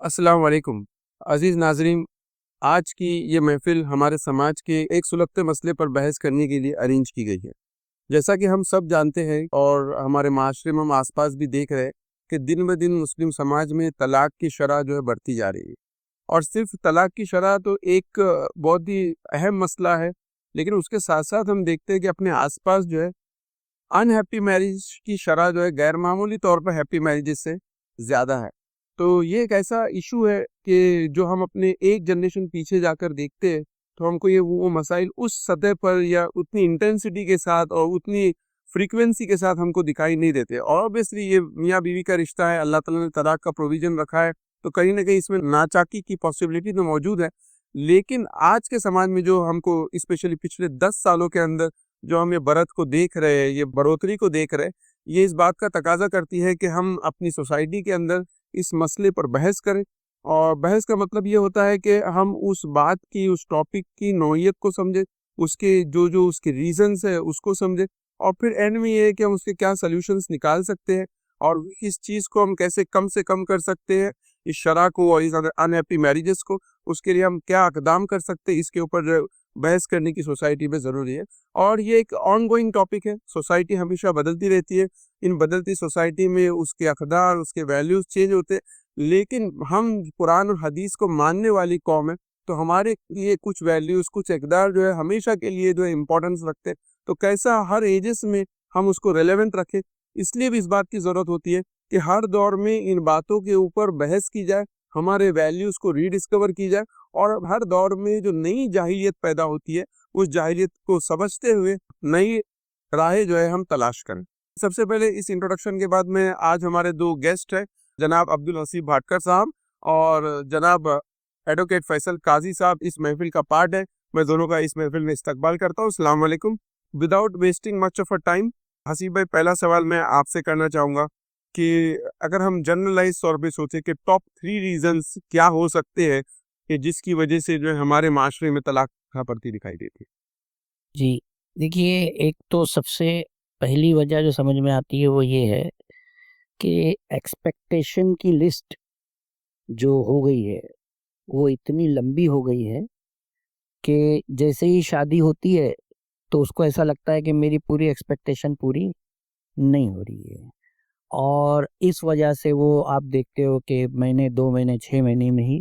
अस्सलाम वालेकुम। अज़ीज़ नाज़रीन, आज की ये महफ़िल हमारे समाज के एक सुलगते मसले पर बहस करने के लिए अरेंज की गई है। जैसा कि हम सब जानते हैं और हमारे माशरे में हम आस-पास भी देख रहे हैं कि दिन-ब-दिन मुस्लिम समाज में तलाक़ की शरह जो है बढ़ती जा रही है। और सिर्फ़ तलाक़ की शरह तो एक बहुत ही अहम मसला है, लेकिन उसके साथ-साथ हम देखते हैं कि अपने आस-पास जो है अनहैप्पी मैरिज की शरह जो है गैर मामूली तौर पर हैप्पी मैरिजेस से ज़्यादा है। तो ये एक ऐसा इशू है कि जो हम अपने एक जनरेशन पीछे जाकर देखते हैं, तो हमको ये वो मसाइल उस सतह पर या उतनी इंटेंसिटी के साथ और उतनी फ्रीक्वेंसी के साथ हमको दिखाई नहीं देते। और ऑब्वियसली ये मियाँ-बीवी का रिश्ता है, अल्लाह ताला ने तलाक का प्रोविज़न रखा है, तो कहीं न कहीं इसमें नाचाकी की पॉसिबिलिटी तो मौजूद है। लेकिन आज के समाज में जो हमको स्पेशली पिछले 10 सालों के अंदर जो हम ये बढ़त को देख रहे हैं, ये बढ़ोतरी को देख रहे हैं, ये इस बात का तकाज़ा करती है कि हम अपनी सोसाइटी के अंदर इस मसले पर बहस करें। और बहस का मतलब ये होता है कि हम उस बात की, उस टॉपिक की नौइयत को समझें, उसके जो-जो उसके रीज़न्स हैं उसको समझें और फिर एंड में ये है कि हम उसके क्या सॉल्यूशंस निकाल सकते हैं और इस चीज़ को हम कैसे कम से कम कर सकते हैं, इस शरह को और इस अनहैप्पी मैरिजेज़ को, उसके लिए हम क्या इक़दाम कर सकते हैं, इसके ऊपर जो बहस करने की सोसाइटी में ज़रूरी है। और ये एक ऑनगोइंग टॉपिक है, सोसाइटी हमेशा बदलती रहती है। इन बदलती सोसाइटी में उसके अक़दार, उसके वैल्यूज़ चेंज होते हैं, लेकिन हम कुरान और हदीस को मानने वाली कौम है, तो हमारे लिए कुछ वैल्यूज़, कुछ अक़दार जो है हमेशा के लिए जो है इम्पोर्टेंस रखते हैं। तो कैसा हर एजेस में हम उसको रेलेवेंट रखें, इसलिए भी इस बात की ज़रूरत होती है कि हर दौर में इन बातों के ऊपर बहस की जाए, हमारे वैल्यूज़ को रीडिस्कवर की जाए और हर दौर में जो नई जाहिलियत पैदा होती है, उस जाहिलियत को समझते हुए नई राहें जो है हम तलाश करें। सबसे पहले इस इंट्रोडक्शन के बाद में आज हमारे 2 गेस्ट हैं, जनाब अब्दुल हसीब भाटकर साहब और जनाब एडवोकेट फैसल काज़ी साहब इस महफ़िल का पार्ट है। मैं दोनों का इस महफ़िल में इस्तकबाल करता हूँ। अस्सलाम वालेकुम। Without wasting much of a time, Haseeb भाई, पहला सवाल मैं आपसे करना चाहूँगा कि अगर हम जनरलाइज़ तौर पे सोचें कि टॉप 3 रीज़न्स क्या हो सकते हैं कि जिसकी वजह से जो है हमारे माशरे में तलाक का बढ़ती दिखाई देती है? जी, देखिए, एक तो सबसे पहली वजह जो समझ में आती है वो ये है कि एक्सपेक्टेशन की लिस्ट जो हो गई है, वो इतनी लंबी हो गई है कि जैसे ही शादी होती है, तो उसको ऐसा लगता है कि मेरी पूरी एक्सपेक्टेशन पूरी नहीं हो रही है। और इस वजह से वो आप देखते हो कि महीने, 2 महीने, 6 महीने में ही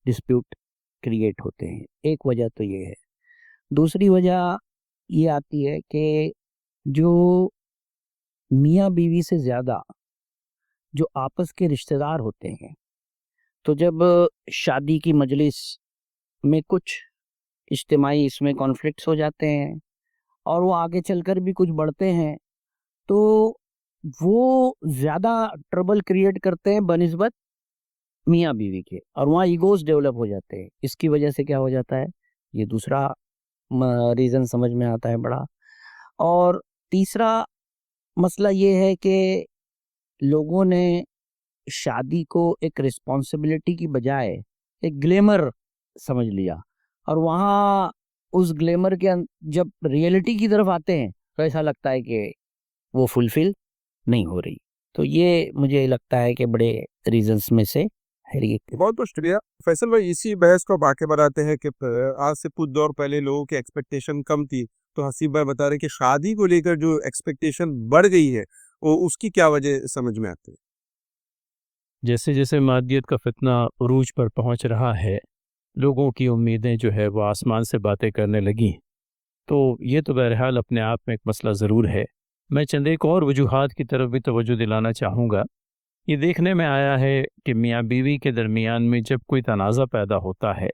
डिस्प्यूट क्रिएट होते हैं। एक वजह तो ये है। दूसरी वजह ये आती है कि जो मियाँ-बीवी से ज़्यादा जो आपस के रिश्तेदार होते हैं, तो जब शादी की मजलिस में कुछ इज्तिमाई इसमें कॉन्फ्लिक्ट्स हो जाते हैं और वो आगे चलकर भी कुछ बढ़ते हैं, तो वो ज़्यादा ट्रबल क्रिएट करते हैं बनिस्बत मियाँ-बीवी के, और वहाँ ईगोज़ डेवलप हो जाते हैं। इसकी वजह से क्या हो जाता है, ये दूसरा रीज़न समझ में आता है बड़ा। और तीसरा मसला ये है कि लोगों ने शादी को एक रिस्पॉन्सिबिलिटी की बजाय एक ग्लैमर समझ लिया, और वहाँ उस ग्लैमर के जब रियलिटी की तरफ आते हैं, तो ऐसा लगता है कि वो फुलफिल नहीं हो रही। तो ये मुझे लगता है कि बड़े रीजंस में से है ये। बहुत-बहुत शुक्रिया। फैसल भाई, इसी बहस को अब आगे बढ़ाते हैं कि आज से कुछ दौर पहले लोगों की एक्सपेक्टेशन कम थी, तो हसीब भाई बता रहे हैं कि शादी को लेकर जो एक्सपेक्टेशन बढ़ गई है, वो उसकी क्या वजह समझ में आती है? जैसे जैसे मादियत का फितना उरूज पर पहुंच रहा है, लोगों की उम्मीदें जो है वो आसमान से बातें करने लगी। तो ये तो बहरहाल अपने आप में एक मसला ज़रूर है। मैं चंद एक और वजूहात की तरफ भी तवज्जो दिलाना चाहूँगा। ये देखने में आया है कि मियाँ बीवी के दरमियान में जब कोई तनाज़ा पैदा होता है,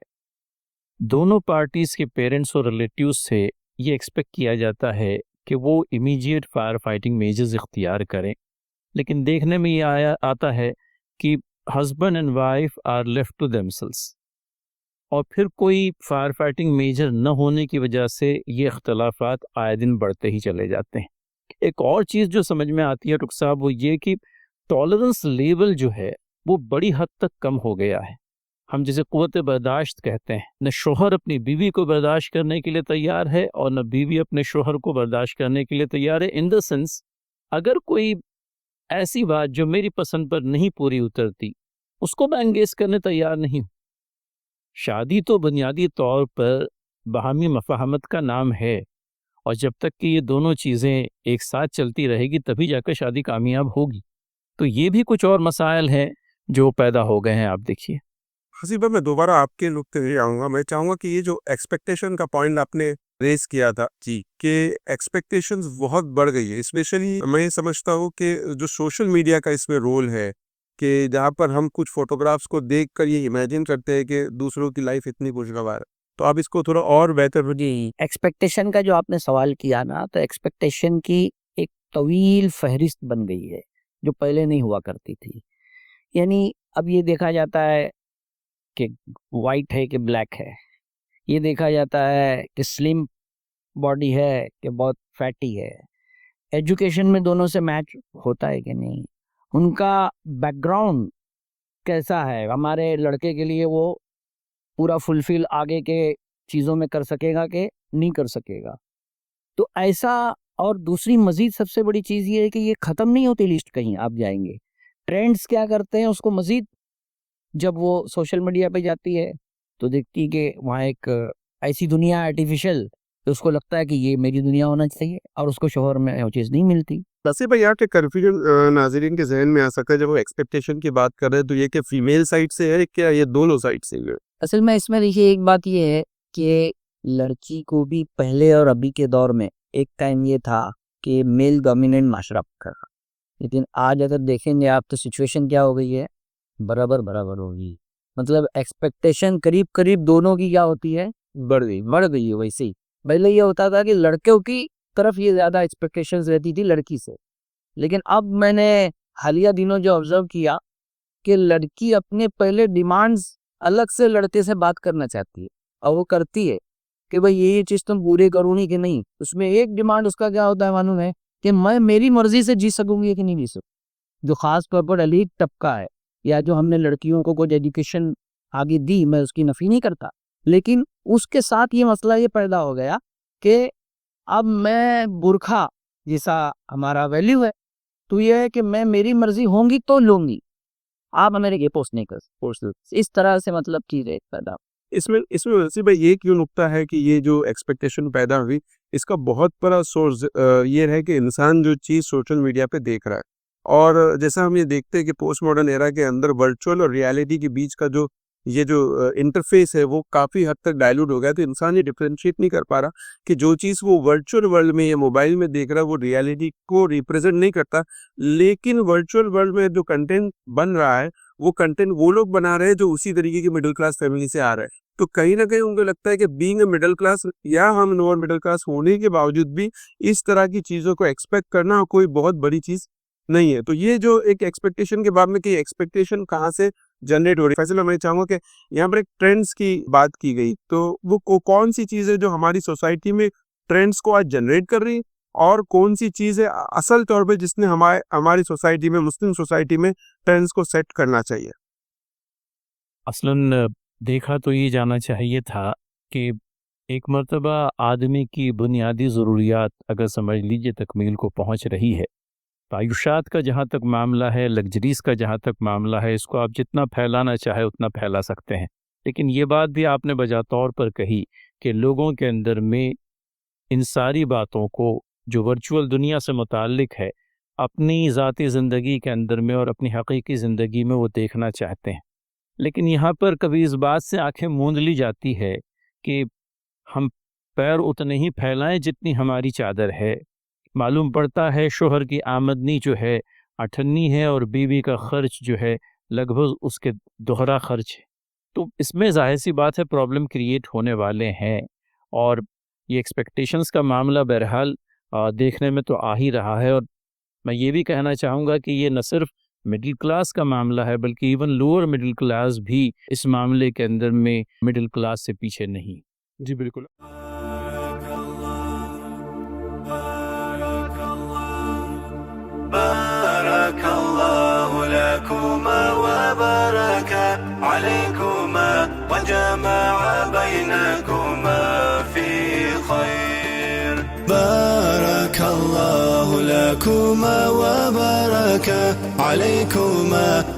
दोनों पार्टीज़ के पेरेंट्स और रिलेटिव्स से ये एक्सपेक्ट किया जाता है कि वो इमीडिएट फायर फाइटिंग मेजर्स इख्तियार करें। लेकिन देखने में ये आता है कि husband and wife are left to themselves, और फिर कोई फायर फाइटिंग मेजर न होने की वजह से ये इख्तलाफात आए दिन बढ़ते ही चले जाते हैं। एक और चीज़ जो समझ में आती है डॉक्टर साहब, वो ये कि टॉलरेंस लेवल जो है वो बड़ी हद तक कम हो गया है। हम जिसे क़ुव्वत बर्दाश्त कहते हैं, न शोहर अपनी बीवी को बर्दाश्त करने के लिए तैयार है और न बीवी अपने शोहर को बर्दाश्त करने के लिए तैयार है। इन द सेंस, अगर कोई ऐसी बात जो मेरी पसंद पर नहीं पूरी उतरती, उसको मैं एंगेज करने तैयार नहीं हूँ। शादी तो बुनियादी तौर पर बाहमी मफाहमत का नाम है, और जब तक कि ये दोनों चीज़ें एक साथ चलती रहेगी तभी जाकर शादी कामयाब होगी। तो ये भी कुछ और मसाइल हैं जो पैदा हो गए हैं, आप देखिए। हसीब भाई, मैं दोबारा आपके नुक्ते पे आऊँगा। मैं चाहूँगा कि ये जो एक्सपेक्टेशन का पॉइंट आपने रेज़ किया था जी, कि एक्सपेक्टेशंस बहुत बढ़ गई है। स्पेशली मैं ये समझता हूँ कि जो सोशल मीडिया का इसमें रोल है, कि जहाँ पर हम कुछ फ़ोटोग्राफ्स को देखकर ये इमेजिन करते हैं कि दूसरों की लाइफ़ इतनी खुशगवार है। तो आप इसको थोड़ा और बेहतर जी, एक्सपेक्टेशन का जो आपने सवाल किया ना, तो एक्सपेक्टेशन की एक तवील फहरिस्त बन गई है, जो पहले नहीं हुआ करती थी। यानी अब ये देखा जाता है कि वाइट है कि ब्लैक है, ये देखा जाता है कि स्लिम बॉडी है कि बहुत फैटी है। एजुकेशन में दोनों से मैच होता है कि नहीं, उनका बैकग्राउंड कैसा है, हमारे लड़के के लिए वो पूरा फुलफिल आगे के चीज़ों में कर सकेगा कि नहीं कर सकेगा। तो ऐसा, और दूसरी मज़ीद सबसे बड़ी चीज़ ये है कि ये ख़त्म नहीं होती लिस्ट, कहीं आप जाएंगे ट्रेंड्स क्या करते हैं उसको मज़ीद, जब वो सोशल मीडिया पे जाती है तो देखती है कि वहाँ एक ऐसी दुनिया आर्टिफिशियल, तो उसको लगता है कि ये मेरी दुनिया होना चाहिए, और उसको शोहर में वो चीज़ नहीं मिलती। वैसे भाई यहाँ के कन्फ्यूजन नाज़रीन के ज़हन में आ सकता है जब वो एक्सपेक्टेशन की बात कर रहे हैं, तो ये कि फीमेल साइड से है क्या ये दोनों साइड से है? असल में इसमें देखिए एक बात ये है कि लड़की को भी पहले और अभी के दौर में एक टाइम ये था कि मेल डोमिनेंट माशरा कर, लेकिन आज अगर देखेंगे आप तो सिचुएशन क्या हो गई है, बराबर बराबर होगी। मतलब एक्सपेक्टेशन करीब करीब दोनों की क्या होती है, बढ़ गई है। वैसे ही पहले ये होता था कि लड़कों की तरफ ये ज़्यादा एक्सपेक्टेशंस रहती थी लड़की से, लेकिन अब मैंने हालिया दिनों जो ऑब्जर्व किया कि लड़की अपने पहले डिमांड्स अलग से लड़के से बात करना चाहती है, और वो करती है कि भाई ये चीज़ तुम पूरे करूँगी कि नहीं। उसमें एक डिमांड उसका क्या होता है मालूम है, कि मैं मेरी मर्जी से जी सकूंगी कि नहीं जी सकूँ। जो ख़ास तौर पर एलीट तबका है, या जो हमने लड़कियों को कुछ एजुकेशन आगे दी, मैं उसकी नफ़ी नहीं करता, लेकिन उसके साथ ये मसला ये पैदा हो गया कि अब मैं बुरखा जैसा हमारा वैल्यू है, तो ये है कि मैं मेरी मर्जी होंगी तो लूंगी, आप मेरे ये पोस्ट नहीं कर, इस तरह से मतलब चीज़ें पैदा। इसमें वैसे भाई ये क्यों नुकता है कि ये जो एक्सपेक्टेशन पैदा हुई, इसका बहुत बड़ा सोर्स ये है कि इंसान जो चीज़ सोशल मीडिया पे देख रहा है, और जैसा हम ये देखते हैं कि पोस्ट मॉडर्न एरा के अंदर वर्चुअल और रियलिटी के बीच का जो इंटरफेस है वो काफ़ी हद तक डाइल्यूट हो गया। तो इंसान ये डिफ्रेंशिएट नहीं कर पा रहा कि जो चीज़ वो वर्चुअल वर्ल्ड में या मोबाइल में देख रहा है वो रियलिटी को रिप्रेजेंट नहीं करता, लेकिन वर्चुअल वर्ल्ड में जो कंटेंट बन रहा है वो कंटेंट वो लोग बना रहे हैं जो उसी तरीके की मिडिल क्लास फैमिली से आ रहे हैं। तो कहीं ना कहीं उनको लगता है कि बीइंग अ मिडिल क्लास या हम लोअर मिडिल क्लास होने के बावजूद भी इस तरह की चीज़ों को एक्सपेक्ट करना कोई बहुत बड़ी चीज़ नहीं है। तो ये जो एक एक्सपेक्टेशन के बाद में कि एक्सपेक्टेशन कहाँ से जनरेट हो रही है, फैसला मैं चाहूँगा कि यहाँ पर एक ट्रेंड्स की बात की गई, तो वो कौन सी चीज़ है जो हमारी सोसाइटी में ट्रेंड्स को आज जनरेट कर रही है, और कौन सी चीज़ है असल तौर पे जिसने हमारी सोसाइटी में, मुस्लिम सोसाइटी में ट्रेंड्स को सेट करना चाहिए? असलन देखा तो ये जाना चाहिए था कि एक मर्तबा आदमी की बुनियादी ज़रूरियात अगर समझ लीजिए तकमील को पहुंच रही है, आयुष्यात का जहाँ तक मामला है, लग्जरीज़ का जहाँ तक मामला है, इसको आप जितना फैलाना चाहे उतना फैला सकते हैं। लेकिन ये बात भी आपने बजा तौर पर कही कि लोगों के अंदर में इन सारी बातों को जो वर्चुअल दुनिया से मुताल्लिक है, अपनी ज़ाती ज़िंदगी के अंदर में और अपनी हकीकी ज़िंदगी में वो देखना चाहते हैं। लेकिन यहाँ पर कभी इस बात से आंखें मूंद ली जाती है कि हम पैर उतने ही फैलाएं जितनी हमारी चादर है। मालूम पड़ता है शोहर की आमदनी जो है 8 है और बीवी का खर्च जो है लगभग उसके दोहरा खर्च है। तो इसमें जाहिर सी बात है प्रॉब्लम क्रिएट होने वाले हैं, और ये एक्सपेक्टेशंस का मामला बहरहाल देखने में तो आ ही रहा है। और मैं ये भी कहना चाहूँगा कि ये न सिर्फ मिडिल क्लास का मामला है, बल्कि इवन लोअर मिडिल क्लास भी इस मामले के अंदर में मिडिल क्लास से पीछे नहीं। जी बिल्कुल। बारकल्लाहु लकुमा व बारका अलैकुमा व जमाअ बैनकुमा फी खैर। बारकल्लाहु लकुमा व बारका अलैकुमा